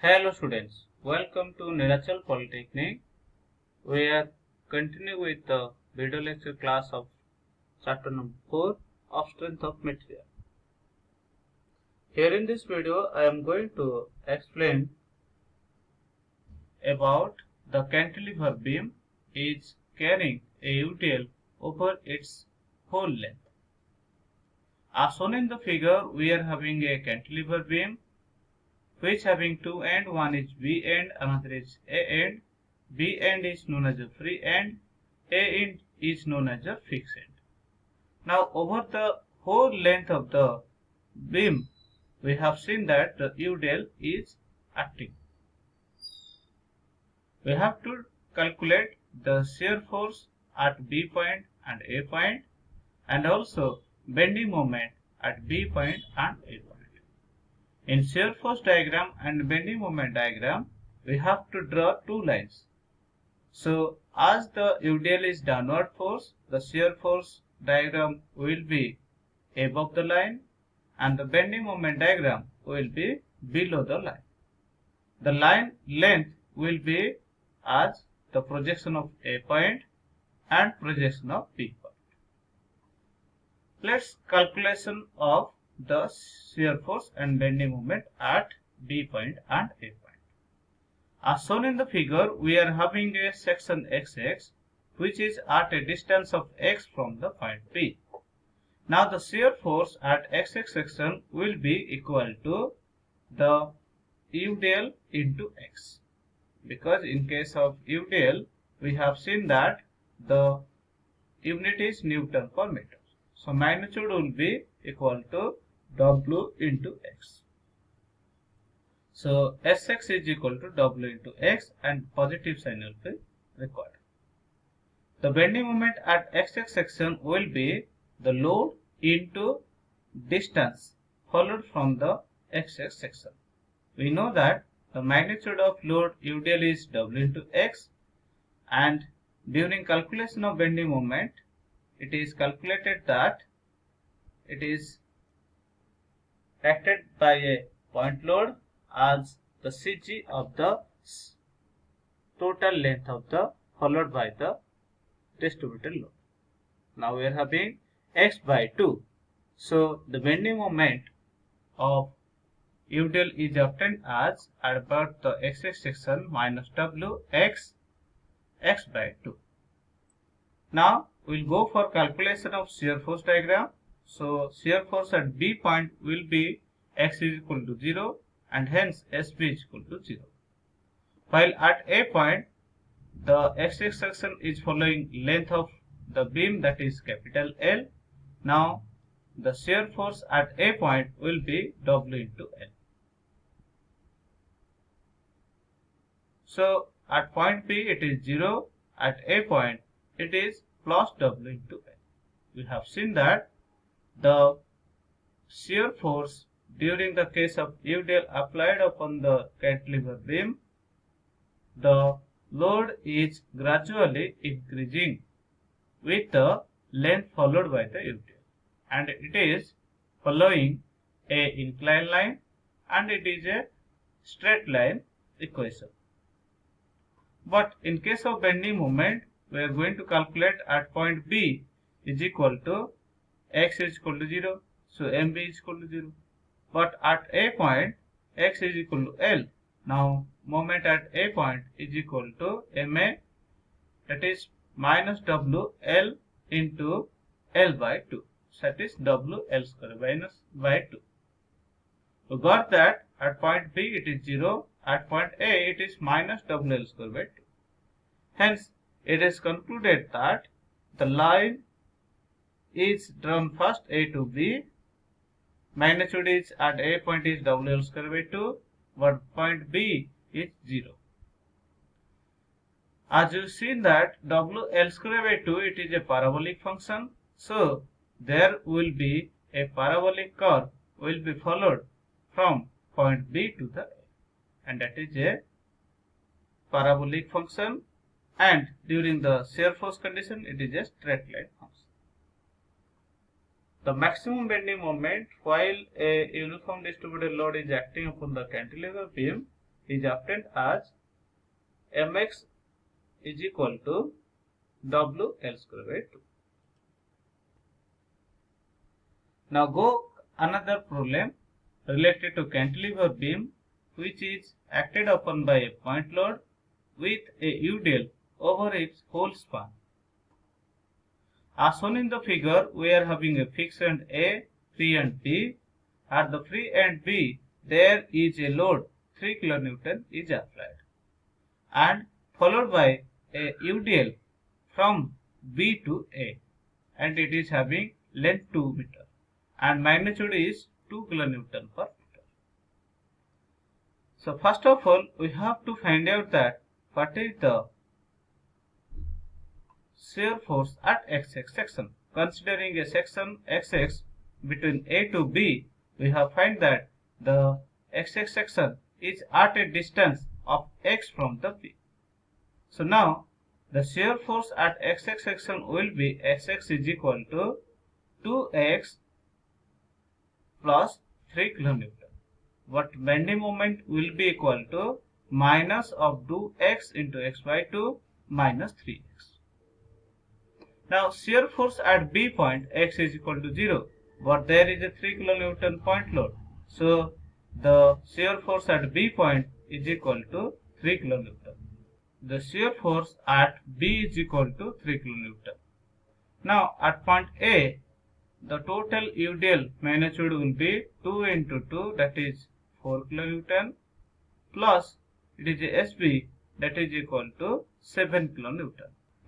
Hello students, welcome to Nilachal Polytechnic. We are continuing with the video lecture class of chapter number 4 of strength of material. Here in this video I am going to explain about the cantilever beam is carrying a UTL over its whole length. As shown in the figure, we are having a cantilever beam which having two ends, one is B end, another is A end. B end is known as a free end, A end is known as a fixed end. Now over the whole length of the beam, we have seen that the UDL is acting. We have to calculate the shear force at B point and A point, and also bending moment at B point and A point. In shear force diagram and bending moment diagram, we have to draw two lines. So, as the UDL is downward force, the shear force diagram will be above the line and the bending moment diagram will be below the line. The line length will be as the projection of A point and projection of B point. Let's calculation of the shear force and bending moment at B point and A point. As shown in the figure, we are having a section XX which is at a distance of x from the point P. Now the shear force at XX section will be equal to the UDL into x, because in case of UDL we have seen that the unit is Newton per meter. So magnitude will be equal to W into x. So Sx is equal to W into x and positive sign will be required. The bending moment at XX section will be the load into distance followed from the XX section. We know that the magnitude of load UDL is W into x, and during calculation of bending moment it is calculated that it is acted by a point load as the CG of the total length of the followed by the distributed load. Now we are having x by 2. So the bending moment of UDL is obtained as about the XX section minus W x by 2. Now we will go for calculation of shear force diagram. So shear force at B point will be x is equal to 0 and hence SB is equal to 0. While at A point the XX section is following length of the beam, that is capital L. Now the shear force at A point will be W into L. So at point B it is 0, at A point it is plus W into L. We have seen that the shear force during the case of UDL applied upon the cantilever beam, the load is gradually increasing with the length followed by the UDL, and it is following a inclined line and it is a straight line equation. But in case of bending moment, we are going to calculate at point B is equal to x is equal to 0, so MB is equal to 0. But at A point x is equal to L. Now moment at A point is equal to MA, that is minus W L into L by 2, that is W L square minus by 2. We got that at point B it is 0, at point A it is minus W L square by 2. Hence it is concluded that the line is drawn first A to B. Magnitude is at A point is WL square by 2, but point B is 0. As you see that WL square by 2, it is a parabolic function. So there will be a parabolic curve will be followed from point B to the A, and that is a parabolic function, and during the shear force condition it is a straight line function. The maximum bending moment while a uniform distributed load is acting upon the cantilever beam is obtained as mx is equal to w L square by 2. Now go another problem related to cantilever beam which is acted upon by a point load with a UDL over its whole span. As shown in the figure, we are having a fixed end A, free end B. At the free end B, there is a load 3 kN is applied and followed by a UDL from B to A, and it is having length 2 meter and magnitude is 2 kN per meter. So first of all, we have to find out that what is the shear force at XX section. Considering a section XX between A to B, we have found that the XX section is at a distance of x from the B. So now the shear force at XX section will be XX is equal to 2x plus 3 kN. But bending moment will be equal to minus of 2x into x by 2 minus 3x. Now shear force at B point x is equal to 0, but there is a 3 kN point load. So the shear force at B point is equal to 3 kN. The shear force at B is equal to 3 kN. Now at point A, the total UDL magnitude will be 2 into 2, that is 4 kN, plus it is a SB, that is equal to 7 kN.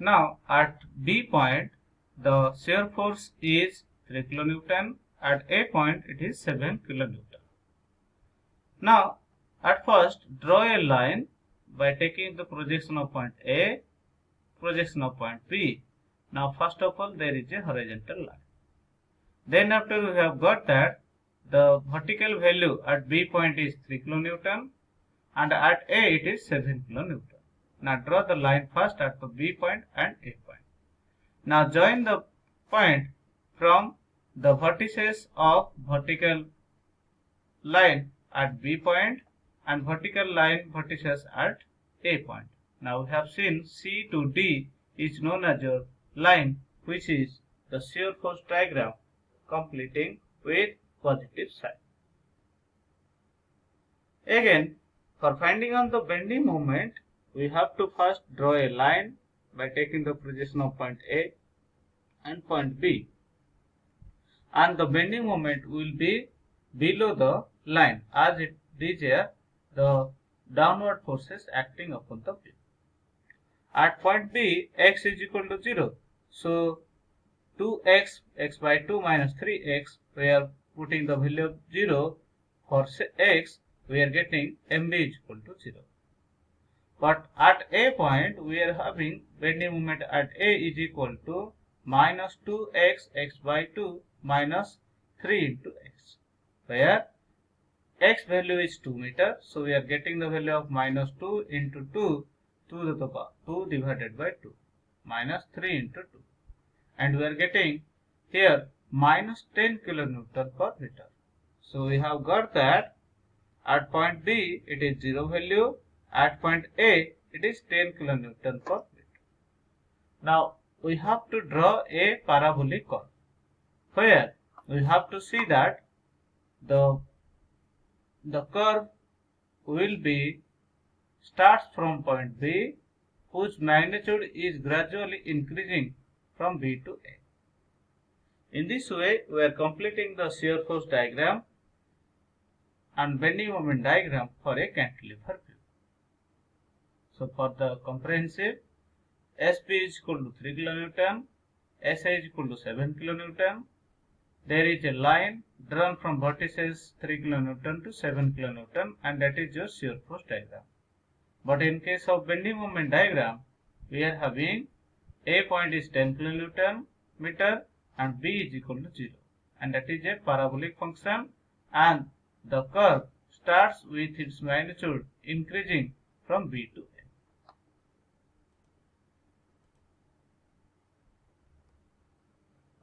Now at B point, the shear force is 3 kN, at A point it is 7 kN. Now at first draw a line by taking the projection of point A, projection of point B. Now first of all there is a horizontal line. Then after we have got that the vertical value at B point is 3 kN and at A it is 7 kN. Now draw the line first at the B point and A point. Now join the point from the vertices of vertical line at B point and vertical line vertices at A point. Now we have seen C to D is known as a line which is the shear force diagram completing with positive sign. Again, for finding out the bending moment, we have to first draw a line by taking the projection of point A and point B, and the bending moment will be below the line as it is here the downward forces acting upon the beam. At point B, x is equal to 0, so 2x, x by 2 minus 3x, we are putting the value of 0 for x, we are getting mb is equal to 0. But at A point, we are having bending moment at A is equal to minus 2x, x by 2 minus 3 into x, where x value is 2 meter, so we are getting the value of minus 2 into 2 to the power 2 divided by 2 minus 3 into 2, and we are getting here minus 10 kN per meter. So we have got that at point B it is 0 value, at point A it is 10 kN per meter. Now we have to draw a parabolic curve where we have to see that the curve will be starts from point B whose magnitude is gradually increasing from B to A. In this way, we are completing the shear force diagram and bending moment diagram for a cantilever beam. So for the comprehensive, SP is equal to 3 kN, SI is equal to 7 kN. There is a line drawn from vertices 3 kN to 7 kN, and that is your shear force diagram. But in case of bending moment diagram, we are having A point is 10 kN meter and B is equal to 0, and that is a parabolic function, and the curve starts with its magnitude increasing from B to A.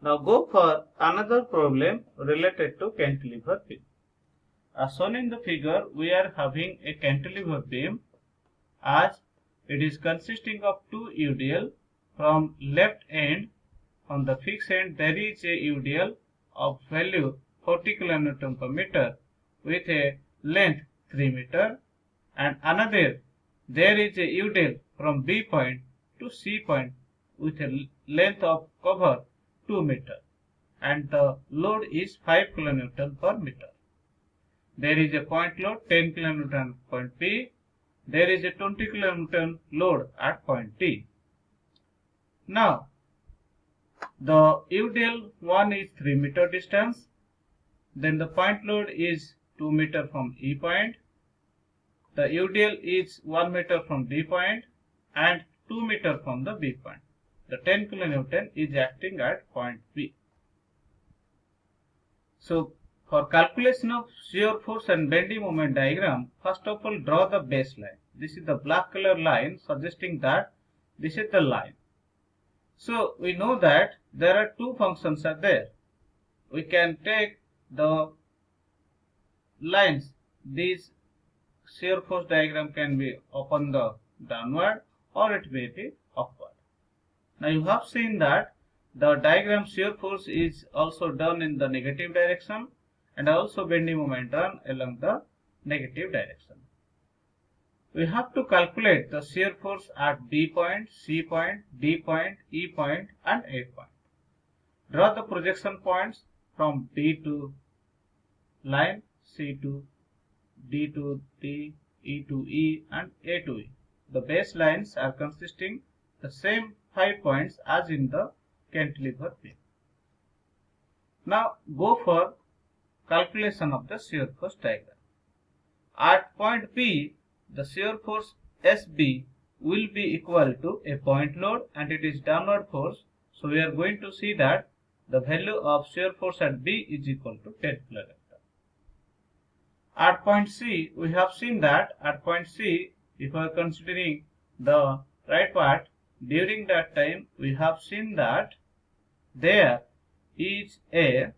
Now go for another problem related to cantilever beam. As shown in the figure, we are having a cantilever beam as it is consisting of two UDL. From left end, on the fixed end, there is a UDL of value 40 kN per meter with a length 3 meter, and another there is a UDL from B point to C point with a length of cover 2 meter, and the load is 5 kN per meter. There is a point load 10 kN at point P. There is a 20 kN load at point T. Now, the UDL 1 is 3 meter distance. Then the point load is 2 meter from E point. The UDL is 1 meter from D point and 2 meter from the B point. The 10 kN is acting at point B. So, for calculation of shear force and bending moment diagram, first of all draw the baseline. This is the black color line suggesting that this is the line. So, we know that there are two functions are there. We can take the lines. This shear force diagram can be upon the downward or it may be upward. Now you have seen that the diagram shear force is also done in the negative direction and also bending moment done along the negative direction. We have to calculate the shear force at B point, C point, D point, E point and A point. Draw the projection points from B to line, C to D to D, E to E and A to E. The base lines are consisting the same 5 points as in the cantilever beam. Now go for calculation of the shear force diagram. At point B, the shear force SB will be equal to a point load and it is downward force. So we are going to see that the value of shear force at B is equal to 10 kN. At point C, we have seen that at point C, if we are considering the right part, during that time we have seen that there is a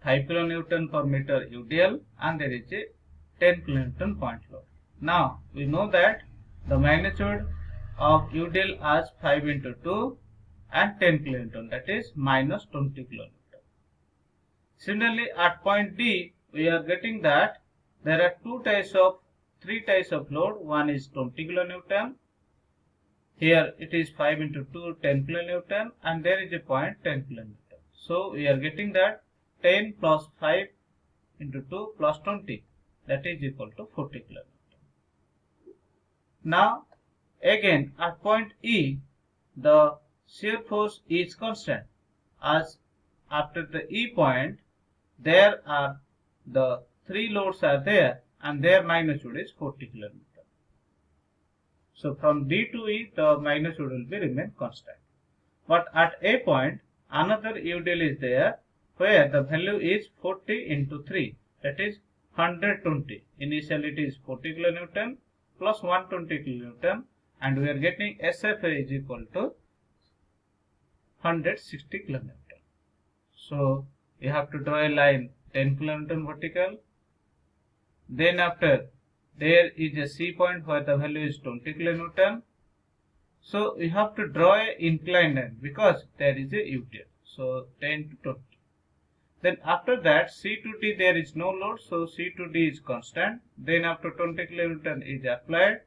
5 kN per meter UDL and there is a 10 kN point load. Now we know that the magnitude of UDL as 5 into 2 and 10 kN, that is minus 20 kN. Similarly, at point D, we are getting that there are three types of load. One is 20 kN. Here it is 5 into 2, 10 kN, and there is a point 10 kN. So we are getting that 10 plus 5 into 2 plus 20, that is equal to 40 kN. Now again at point E, the shear force is constant, as after the E point there are the three loads are there and their magnitude is 40 kN. So from D to E the magnitude will be remain constant. But at A point another UDL is there where the value is 40 into 3, that is 120. Initially it is 40 kN plus 120 kN and we are getting SFA is equal to 160 kN. So you have to draw a line 10 kN vertical. Then after there is a C point where the value is 20 kN. So we have to draw a inclined line because there is a UDL. So 10 to 20. Then after that C to D there is no load, so C to D is constant. Then after 20 kN is applied.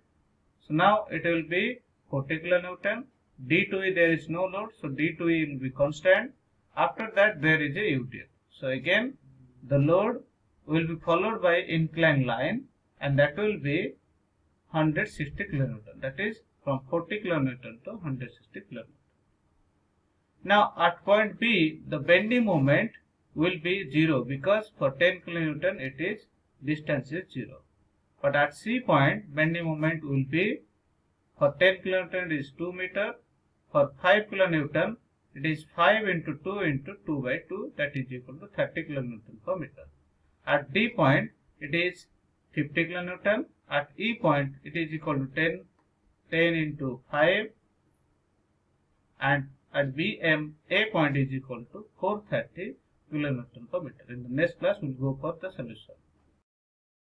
So now it will be 40 kN. D to E there is no load, so D to E will be constant. After that there is a UDL. So again the load will be followed by inclined line and that will be 160 kN. That is from 40 kN to 160 kN. Now at point B the bending moment will be 0 because for 10 kN it is distance is 0. But at C point bending moment will be for 10 kN is 2 meter, for 5 kN it is 5 into 2 into 2 by 2, that is equal to 30 kN per meter. At D point it is 50 kN, at E point it is equal to 10 into 5 and at BM A point is equal to 430 kilonewton per meter. In the next class, we'll go for the solution.